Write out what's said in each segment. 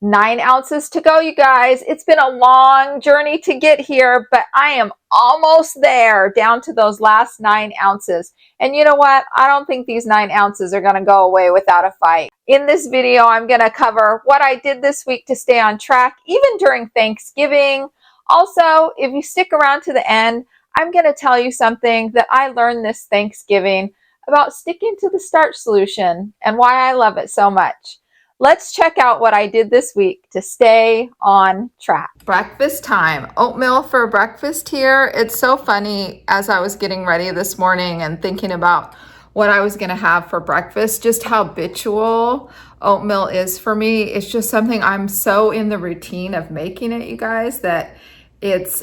9 ounces to go, you guys. It's been a long journey to get here, but I am almost there, down to those last 9 ounces. And you know what? I don't think these 9 ounces are going to go away without a fight. In this video, I'm going to cover what I did this week to stay on track, even during Thanksgiving. Also, if you stick around to the end, I'm going to tell you something that I learned this Thanksgiving about sticking to the Starch Solution and why I love it so much. Let's check out what I did this week to stay on track. Breakfast time. Oatmeal for breakfast here. It's so funny, as I was getting ready this morning and thinking about what I was going to have for breakfast, just how habitual oatmeal is for me. It's just something I'm so in the routine of making it, you guys, that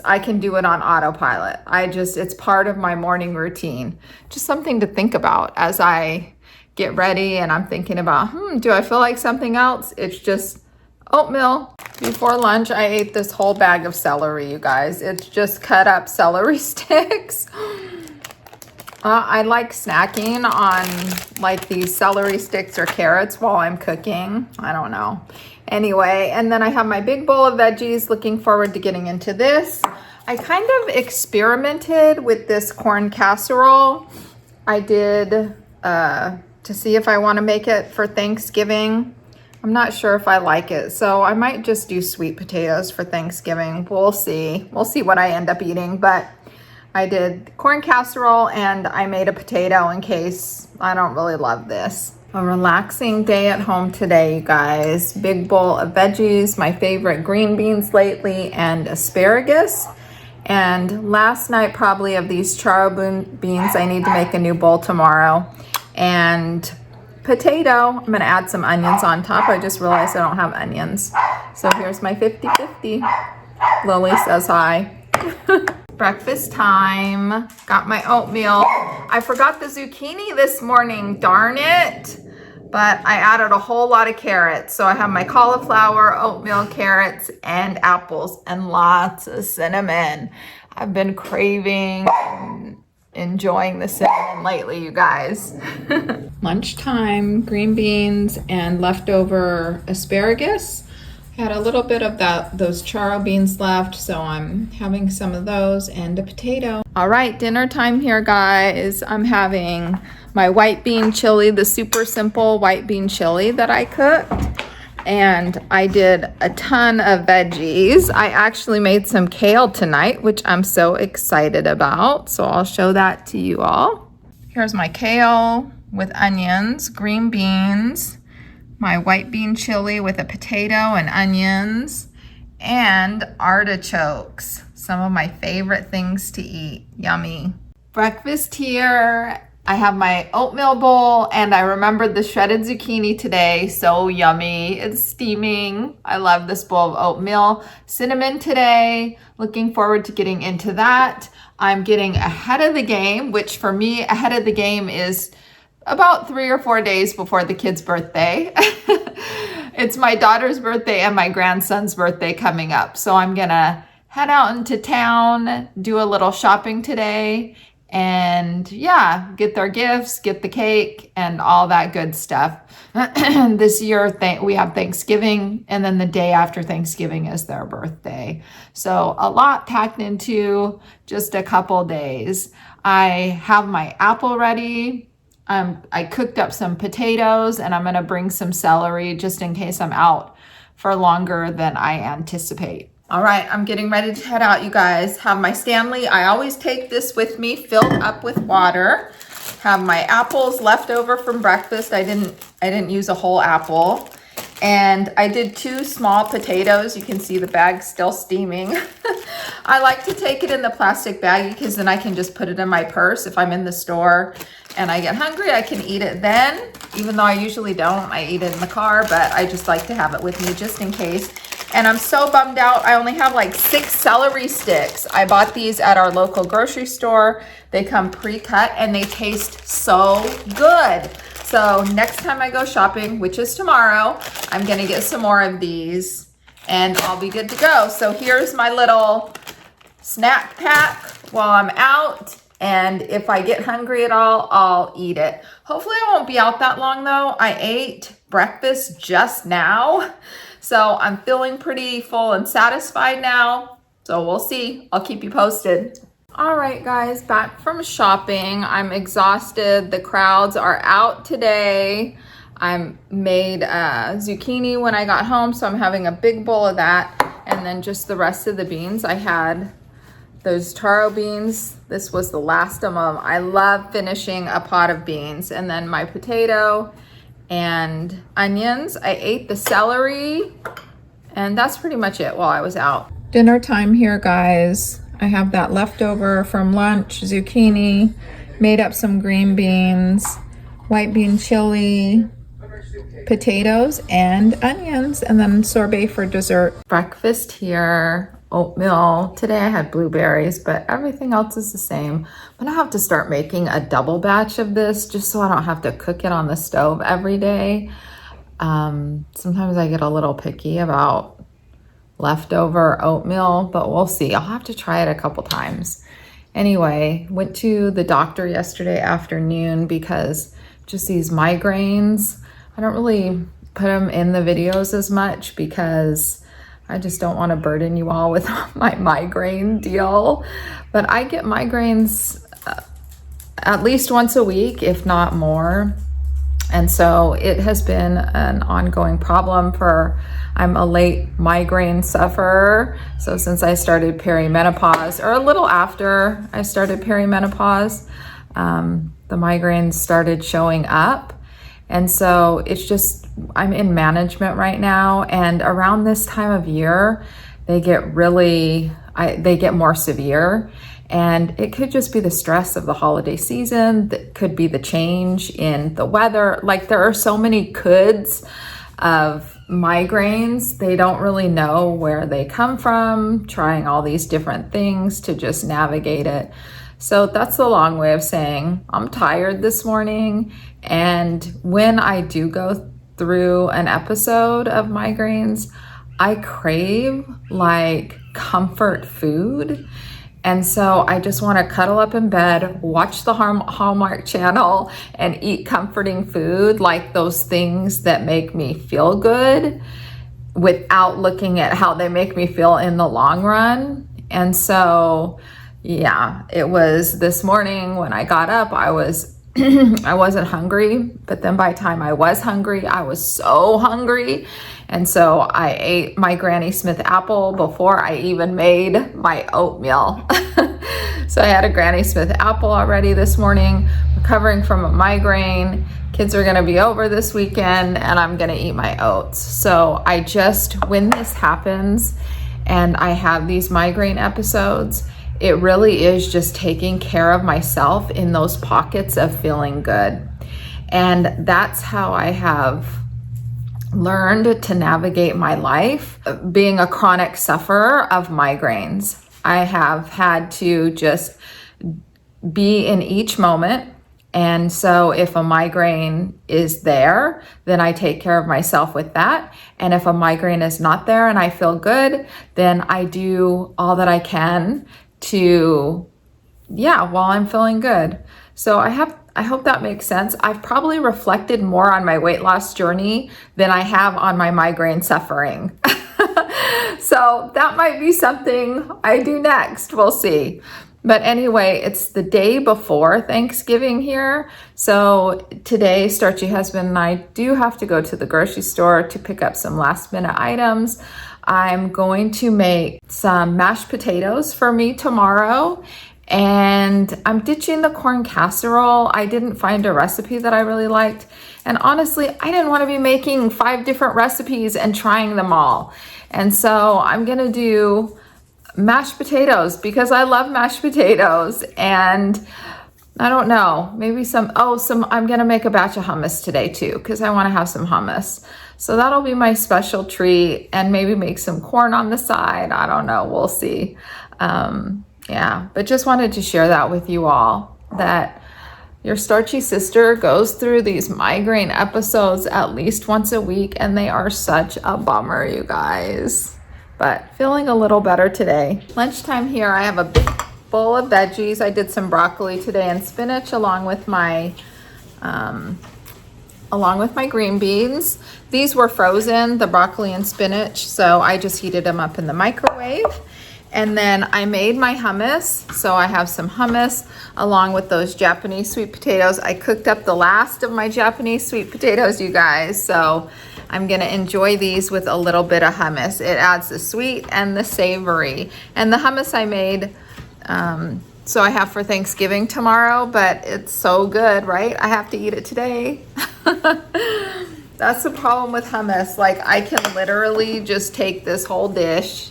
I can do it on autopilot. It's part of my morning routine. Just something to think about as I get ready and I'm thinking about, do I feel like something else? It's just oatmeal. Before lunch, I ate this whole bag of celery, you guys. It's just cut up celery sticks. I like snacking on like these celery sticks or carrots while I'm cooking. I don't know. Anyway, and then I have my big bowl of veggies. Looking forward to getting into this. I kind of experimented with this corn casserole. I did to see if I want to make it for Thanksgiving. I'm not sure if I like it, so I might just do sweet potatoes for Thanksgiving. We'll see. We'll see what I end up eating, but I did corn casserole and I made a potato in case I don't really love this. A relaxing day at home today, you guys. Big bowl of veggies, my favorite green beans lately, and asparagus. And last night, probably of these charro beans, I need to make a new bowl tomorrow. And potato, I'm gonna add some onions on top. I just realized I don't have onions. So here's my 50-50. Lily says hi. Breakfast time. Got my oatmeal. I forgot the zucchini this morning, darn it. But I added a whole lot of carrots. So I have my cauliflower, oatmeal, carrots, and apples, and lots of cinnamon. I've been craving and enjoying the cinnamon lately, you guys. Lunchtime, green beans and leftover asparagus. Had a little bit of those charro beans left, so I'm having some of those and a potato. All right, dinner time here, guys. I'm having my white bean chili, the super simple white bean chili that I cooked. And I did a ton of veggies. I actually made some kale tonight, which I'm so excited about. So I'll show that to you all. Here's my kale with onions, green beans, my white bean chili with a potato and onions, and artichokes. Some of my favorite things to eat. Yummy. Breakfast here. I have my oatmeal bowl, and I remembered the shredded zucchini today. So yummy. It's steaming. I love this bowl of oatmeal. Cinnamon today. Looking forward to getting into that. I'm getting ahead of the game, which for me, ahead of the game is about 3 or 4 days before the kid's birthday. It's my daughter's birthday and my grandson's birthday coming up. So I'm gonna head out into town, do a little shopping today, and yeah, get their gifts, get the cake, and all that good stuff. This year we have Thanksgiving, and then the day after Thanksgiving is their birthday. So a lot packed into just a couple days. I have my apple ready. I cooked up some potatoes, and I'm gonna bring some celery just in case I'm out for longer than I anticipate. All right, I'm getting ready to head out, you guys. Have my Stanley. I always take this with me, filled up with water. Have my apples left over from breakfast. I didn't use a whole apple. And I did 2 small potatoes. You can see the bag still steaming. I like to take it in the plastic bag because then I can just put it in my purse. If I'm in the store and I get hungry, I can eat it then. Even though I usually don't, I eat it in the car, but I just like to have it with me just in case. And I'm so bummed out. I only have like 6 celery sticks. I bought these at our local grocery store. They come pre-cut and they taste so good. So next time I go shopping, which is tomorrow, I'm gonna get some more of these and I'll be good to go. So here's my little snack pack while I'm out. And if I get hungry at all, I'll eat it. Hopefully I won't be out that long though. I ate breakfast just now. So I'm feeling pretty full and satisfied now. So we'll see. I'll keep you posted. All right, guys, back from shopping. I'm exhausted. The crowds are out today. I made zucchini when I got home, so I'm having a big bowl of that. And then just the rest of the beans. I had those taro beans. This was the last of them. I love finishing a pot of beans. And then my potato and onions. I ate the celery, and that's pretty much it while I was out. Dinner time here, guys. I have that leftover from lunch, zucchini, made up some green beans, white bean chili, potatoes, and onions, and then sorbet for dessert. Breakfast here, oatmeal. Today I had blueberries, but everything else is the same. I'm gonna have to start making a double batch of this just so I don't have to cook it on the stove every day. Sometimes I get a little picky about leftover oatmeal, but we'll see. I'll have to try it a couple times. Anyway, went to the doctor yesterday afternoon because just these migraines, I don't really put them in the videos as much because I just don't want to burden you all with my migraine deal. But I get migraines at least once a week, if not more. And so it has been an ongoing problem I'm a late migraine sufferer. So since I started perimenopause, or a little after I started perimenopause, the migraines started showing up. And so it's just, I'm in management right now. And around this time of year, they get more severe. And it could just be the stress of the holiday season. That could be the change in the weather. Like, there are so many coulds of migraines. They don't really know where they come from, trying all these different things to just navigate it. So that's the long way of saying I'm tired this morning. And when I do go through an episode of migraines, I crave like comfort food. And so I just want to cuddle up in bed, watch the Hallmark Channel, and eat comforting food, like those things that make me feel good without looking at how they make me feel in the long run. And so, yeah, it was this morning when I got up, I wasn't hungry, but then by the time I was hungry, I was so hungry. And so I ate my Granny Smith apple before I even made my oatmeal. So I had a Granny Smith apple already this morning, recovering from a migraine. Kids are gonna be over this weekend and I'm gonna eat my oats. So when this happens and I have these migraine episodes, it really is just taking care of myself in those pockets of feeling good. And that's how I have learned to navigate my life, being a chronic sufferer of migraines. I have had to just be in each moment. And so if a migraine is there, then I take care of myself with that. And if a migraine is not there and I feel good, then I do all that I can while I'm feeling good. So I hope that makes sense. I've probably reflected more on my weight loss journey than I have on my migraine suffering. So that might be something I do next. We'll see. But anyway, it's the day before Thanksgiving here. So today, Starchy husband and I do have to go to the grocery store to pick up some last minute items. I'm going to make some mashed potatoes for me tomorrow. And I'm ditching the corn casserole. I didn't find a recipe that I really liked. And honestly, I didn't want to be making 5 different recipes and trying them all. And so I'm going to do mashed potatoes because I love mashed potatoes. And I don't know, maybe I'm going to make a batch of hummus today too, because I want to have some hummus. So that'll be my special treat, and maybe make some corn on the side. I don't know. We'll see. But just wanted to share that with you all, that your starchy sister goes through these migraine episodes at least once a week, and they are such a bummer, you guys. But feeling a little better today. Lunchtime here, I have a big bowl of veggies. I did some broccoli today and spinach along with my along with my green beans. These were frozen, the broccoli and spinach, so I just heated them up in the microwave. And then I made my hummus, so I have some hummus along with those Japanese sweet potatoes. I cooked up the last of my Japanese sweet potatoes, you guys, so I'm gonna enjoy these with a little bit of hummus. It adds the sweet and the savory. And the hummus I made, so I have for Thanksgiving tomorrow, but it's so good, right? I have to eat it today. That's the problem with hummus. Like, I can literally just take this whole dish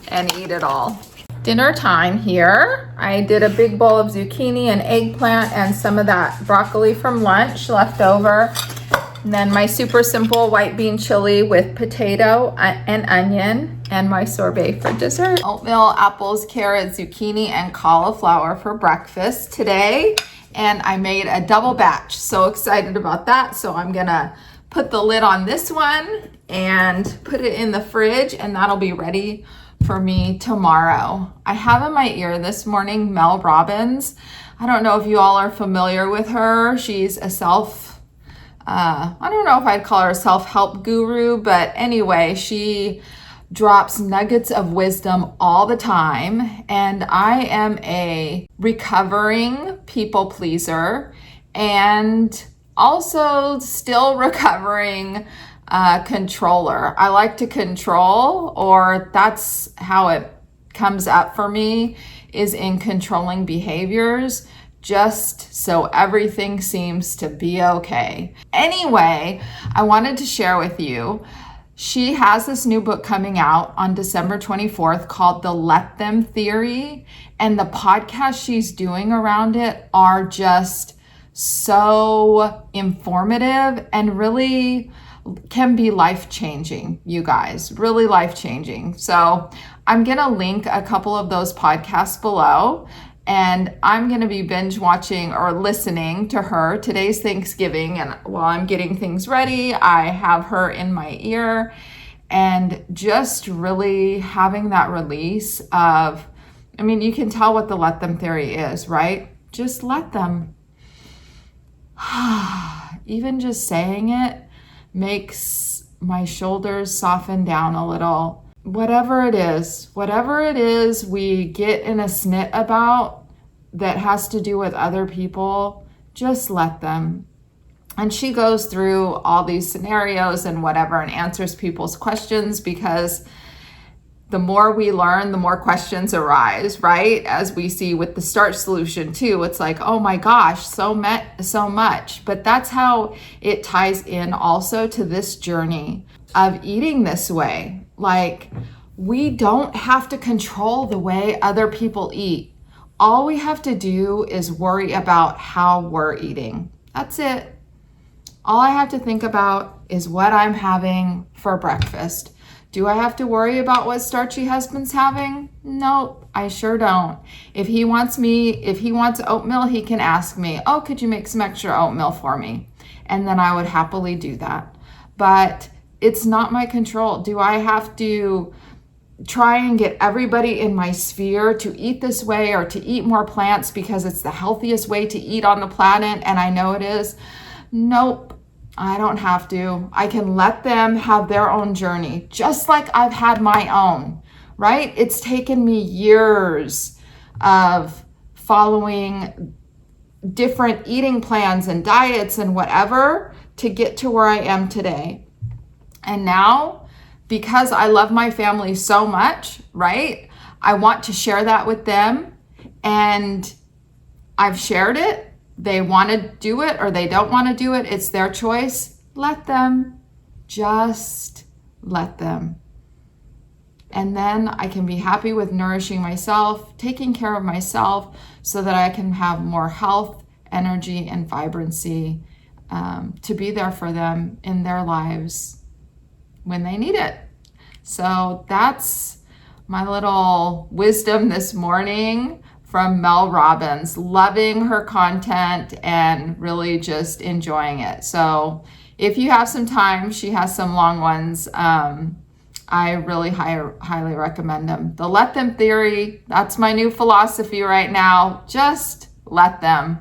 and eat it all. Dinner time here. I did a big bowl of zucchini and eggplant and some of that broccoli from lunch left over. And then my super simple white bean chili with potato and onion, and my sorbet for dessert. Oatmeal, apples, carrots, zucchini, and cauliflower for breakfast today. And I made a double batch. So excited about that. So I'm gonna put the lid on this one and put it in the fridge, and that'll be ready for me tomorrow. I have in my ear this morning Mel Robbins. I don't know if you all are familiar with her. She's a I don't know if I'd call her a self-help guru, but anyway, she drops nuggets of wisdom all the time. And I am a recovering people pleaser and also still recovering controller. I like to control, or that's how it comes up for me, is in controlling behaviors, just so everything seems to be okay. Anyway, I wanted to share with you, she has this new book coming out on December 24th called The Let Them Theory, and the podcasts she's doing around it are just so informative and really can be life-changing, you guys, really life-changing. So I'm gonna link a couple of those podcasts below, and I'm gonna be binge watching or listening to her. Today's Thanksgiving, and while I'm getting things ready, I have her in my ear, and just really having that release of, I mean, you can tell what the let them theory is, right? Just let them. Even just saying it makes my shoulders soften down a little. Whatever it is we get in a snit about that has to do with other people, just let them. And she goes through all these scenarios and whatever and answers people's questions, because the more we learn, the more questions arise, right? As we see with the Starch Solution too, it's like, oh my gosh, so much. But that's how it ties in also to this journey of eating this way. Like, we don't have to control the way other people eat. All we have to do is worry about how we're eating. That's it. All I have to think about is what I'm having for breakfast. Do I have to worry about what Starchy husband's having? Nope, I sure don't. If he wants oatmeal, he can ask me, oh, could you make some extra oatmeal for me? And then I would happily do that. But it's not my control. Do I have to try and get everybody in my sphere to eat this way or to eat more plants because it's the healthiest way to eat on the planet and I know it is? Nope. I don't have to. I can let them have their own journey, just like I've had my own, right? It's taken me years of following different eating plans and diets and whatever to get to where I am today. And now, because I love my family so much, right? I want to share that with them, and I've shared it. They want to do it or they don't want to do it. It's their choice. Let them. Just let them. And then I can be happy with nourishing myself, taking care of myself so that I can have more health, energy, and vibrancy to be there for them in their lives when they need it. So that's my little wisdom this morning from Mel Robbins, loving her content and really just enjoying it. So if you have some time, she has some long ones. I really highly recommend them. The Let Them Theory, that's my new philosophy right now. Just let them,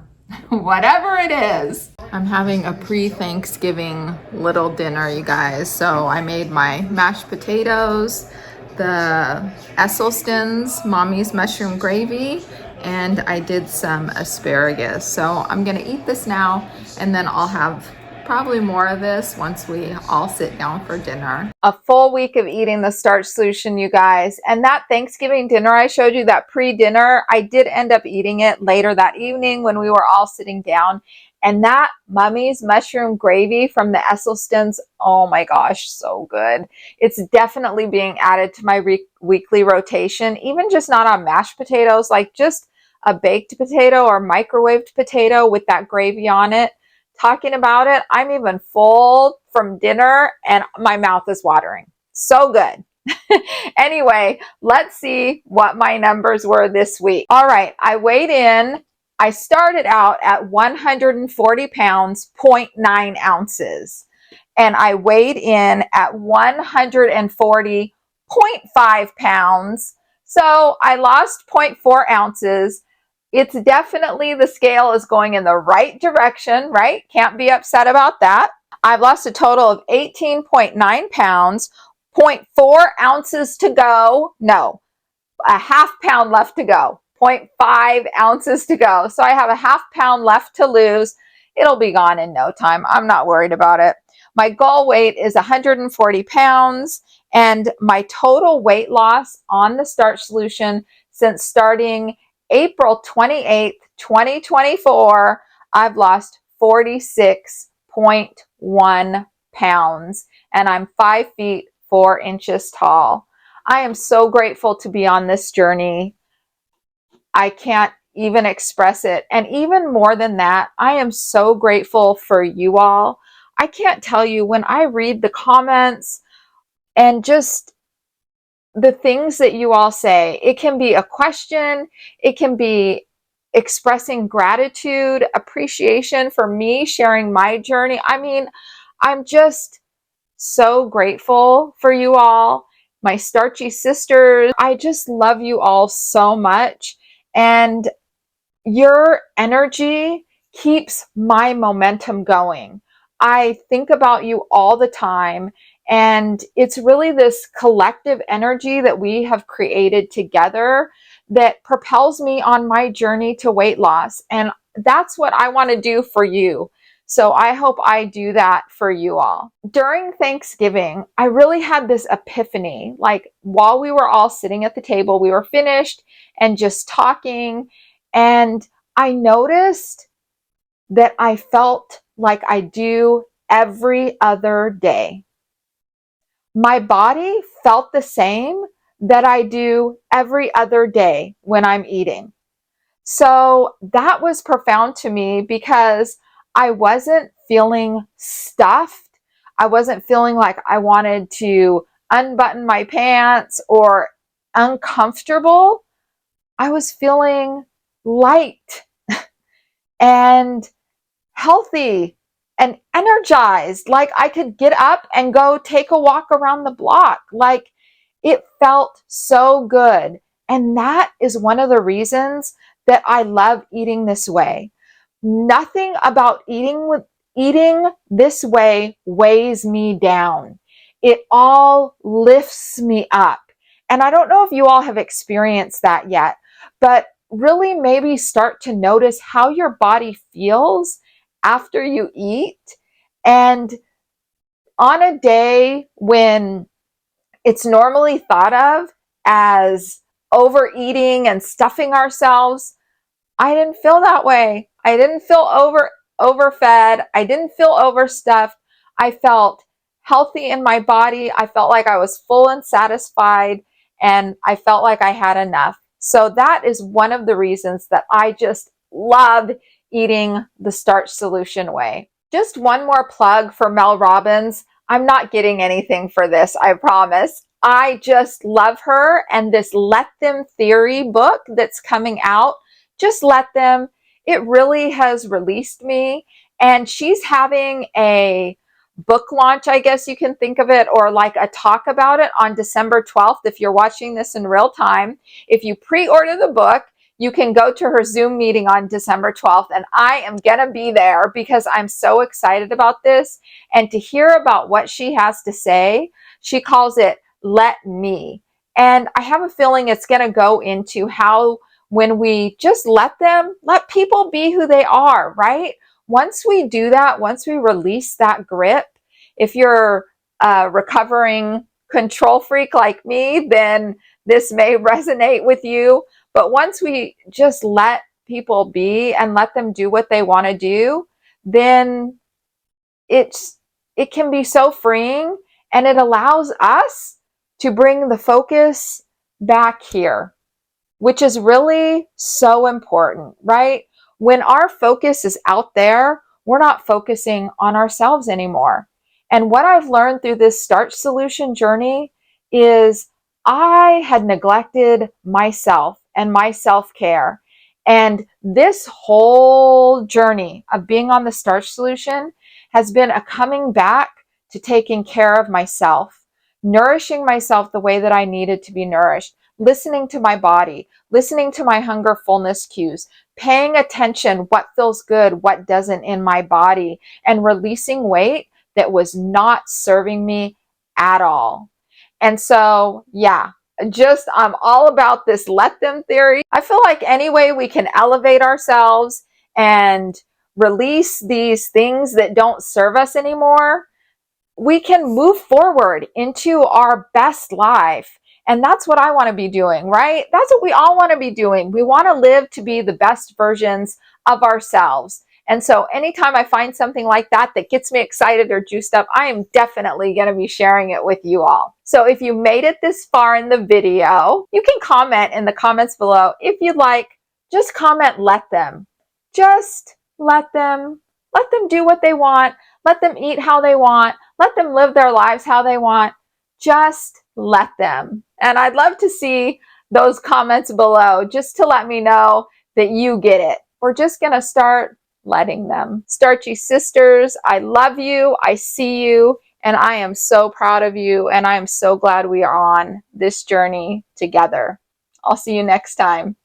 whatever it is. I'm having a pre-Thanksgiving little dinner, you guys. So I made my mashed potatoes, the Esselstyn's Mommy's mushroom gravy, and I did some asparagus. So I'm gonna eat this now, and then I'll have probably more of this once we all sit down for dinner. A full week of eating the Starch Solution, you guys. And that Thanksgiving dinner I showed you, that pre-dinner, I did end up eating it later that evening when we were all sitting down. And that Mummy's mushroom gravy from the Esselstyn's, oh my gosh, so good. It's definitely being added to my weekly rotation, even just not on mashed potatoes, like just a baked potato or microwaved potato with that gravy on it. Talking about it, I'm even full from dinner and my mouth is watering. So good. Anyway, let's see what my numbers were this week. All right, I weighed in. I started out at 140 pounds, 0.9 ounces. And I weighed in at 140.5 pounds. So I lost 0.4 ounces. It's definitely, the scale is going in the right direction, right? Can't be upset about that. I've lost a total of 18.9 pounds, 0.4 ounces to go. No, a half pound left to go, 0.5 ounces to go. So I have a half pound left to lose. It'll be gone in no time. I'm not worried about it. My goal weight is 140 pounds, and my total weight loss on the Starch Solution since starting April 28th, 2024, I've lost 46.1 pounds, and I'm 5 feet 4 inches tall. I am so grateful to be on this journey. I can't even express it. And even more than that, I am so grateful for you all. I can't tell you, when I read the comments and just the things that you all say, it can be a question, it can be expressing gratitude, appreciation for me sharing my journey. I mean, I'm just so grateful for you all, my starchy sisters. I just love you all so much. And your energy keeps my momentum going. I think about you all the time, and it's really this collective energy that we have created together that propels me on my journey to weight loss. And that's what I want to do for you. So I hope I do that for you all. During Thanksgiving, I really had this epiphany. Like, while we were all sitting at the table, we were finished and just talking, and I noticed that I felt like I do every other day. My body felt the same that I do every other day when I'm eating. So that was profound to me because I wasn't feeling stuffed. I wasn't feeling like I wanted to unbutton my pants or uncomfortable. I was feeling light and healthy and energized. Like I could get up and go take a walk around the block. Like, it felt so good. And that is one of the reasons that I love eating this way. Nothing about eating this way weighs me down. It all lifts me up. And I don't know if you all have experienced that yet, but really maybe start to notice how your body feels after you eat. And on a day when it's normally thought of as overeating and stuffing ourselves, I didn't feel that way. I didn't feel overfed. I didn't feel overstuffed. I felt healthy in my body. I felt like I was full and satisfied, and I felt like I had enough. So that is one of the reasons that I just love eating the Starch Solution way. Just one more plug for Mel Robbins. I'm not getting anything for this, I promise. I just love her, and this Let Them Theory book that's coming out, just let them. It really has released me. And she's having a book launch, I guess you can think of it, or like a talk about it on December 12th. If you're watching this in real time, if you pre-order the book, you can go to her Zoom meeting on December 12th, and I am going to be there because I'm so excited about this. And to hear about what she has to say, she calls it Let Me. And I have a feeling it's going to go into how when we just let people be who they are, right? Once we do that, once we release that grip, if you're a recovering control freak like me, then this may resonate with you. But once we just let people be and let them do what they want to do, then it can be so freeing, and it allows us to bring the focus back here, which is really so important, right? When our focus is out there, we're not focusing on ourselves anymore. And what I've learned through this Starch Solution journey is I had neglected myself and my self-care. And this whole journey of being on the Starch Solution has been a coming back to taking care of myself, nourishing myself the way that I needed to be nourished, listening to my body, listening to my hunger fullness cues, paying attention what feels good, what doesn't in my body, and releasing weight that was not serving me at all. And so, yeah, I'm all about this let them theory. I feel like any way we can elevate ourselves and release these things that don't serve us anymore, we can move forward into our best life. And that's what I want to be doing, right? That's what we all want to be doing. We want to live to be the best versions of ourselves. And so anytime I find something like that that gets me excited or juiced up, I am definitely going to be sharing it with you all. So if you made it this far in the video, you can comment in the comments below. If you'd like, just comment, let them. Just let them do what they want. Let them eat how they want. Let them live their lives how they want. Just let them. And I'd love to see those comments below just to let me know that you get it. We're just going to start letting them. Starchy sisters, I love you. I see you. And I am so proud of you. And I am so glad we are on this journey together. I'll see you next time.